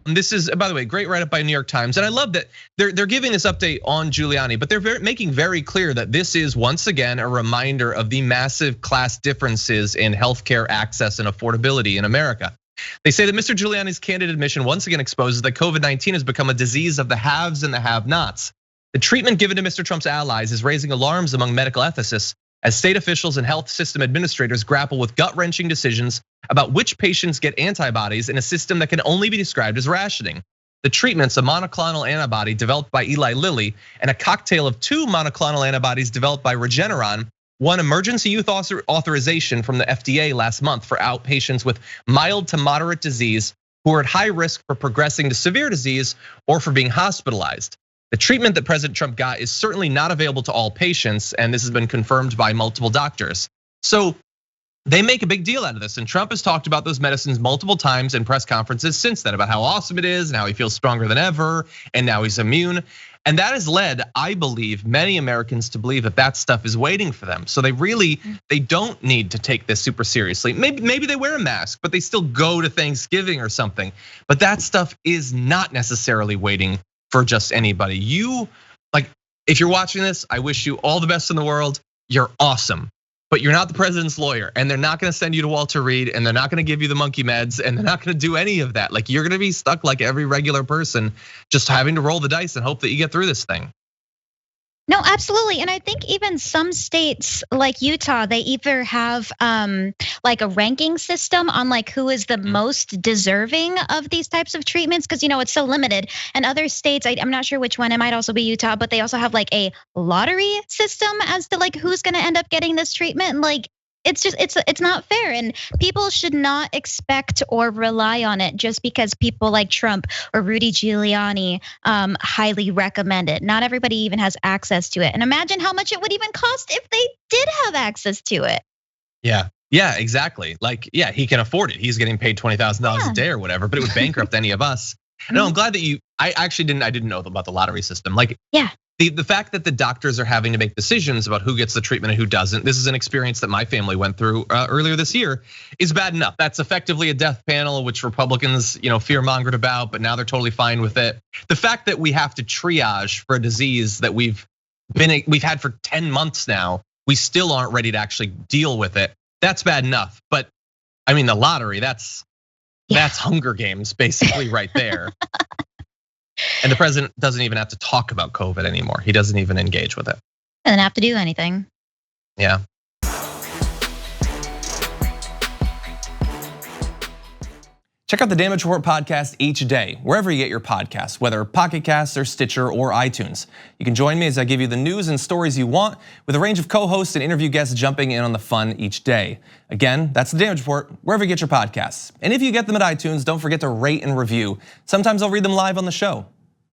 This is, by the way, great write-up by New York Times. And I love that they're giving this update on Giuliani, but they're making very clear that this is once again a reminder of the massive class differences in healthcare access and affordability in America. They say that Mr. Giuliani's candid admission once again exposes that COVID-19 has become a disease of the haves and the have-nots. The treatment given to Mr. Trump's allies is raising alarms among medical ethicists as state officials and health system administrators grapple with gut-wrenching decisions about which patients get antibodies in a system that can only be described as rationing. The treatments, a monoclonal antibody developed by Eli Lilly and a cocktail of 2 monoclonal antibodies developed by Regeneron, won emergency use authorization from the FDA last month for outpatients with mild to moderate disease who are at high risk for progressing to severe disease or for being hospitalized. The treatment that President Trump got is certainly not available to all patients, and this has been confirmed by multiple doctors. So they make a big deal out of this, and Trump has talked about those medicines multiple times in press conferences since then about how awesome it is and how he feels stronger than ever, and now he's immune. And that has led, I believe, many Americans to believe that that stuff is waiting for them. So they don't need to take this super seriously. Maybe they wear a mask, but they still go to Thanksgiving or something. But that stuff is not necessarily waiting for just anybody. If you're watching this, I wish you all the best in the world. You're awesome, but you're not the president's lawyer, and they're not gonna send you to Walter Reed, and they're not gonna give you the monkey meds, and they're not gonna do any of that. Like, you're gonna be stuck like every regular person, just having to roll the dice and hope that you get through this thing. No, absolutely. And I think even some states like Utah, they either have like a ranking system on like who is the most deserving of these types of treatments, because it's so limited. And other states, I'm not sure which one, it might also be Utah, but they also have like a lottery system as to like who's gonna end up getting this treatment. Like, it's not fair, and people should not expect or rely on it just because people like Trump or Rudy Giuliani highly recommend it. Not everybody even has access to it. And imagine how much it would even cost if they did have access to it. Yeah, exactly. Like, yeah, he can afford it. He's getting paid $20,000 a day or whatever, but it would bankrupt any of us. No, I'm glad that I didn't know about the lottery system. Like, yeah. The fact that the doctors are having to make decisions about who gets the treatment and who doesn't, this is an experience that my family went through earlier this year, is bad enough. That's effectively a death panel, which Republicans, fear-mongered about, but now they're totally fine with it. The fact that we have to triage for a disease that we've had for 10 months now, we still aren't ready to actually deal with it. That's bad enough. But I mean, the lottery, that's Hunger Games basically right there. And the president doesn't even have to talk about COVID anymore. He doesn't even engage with it. Doesn't have to do anything. Yeah. Check out the Damage Report podcast each day, wherever you get your podcasts, whether Pocket Casts or Stitcher or iTunes. You can join me as I give you the news and stories you want, with a range of co-hosts and interview guests jumping in on the fun each day. Again, that's the Damage Report, wherever you get your podcasts. And if you get them at iTunes, don't forget to rate and review. Sometimes I'll read them live on the show.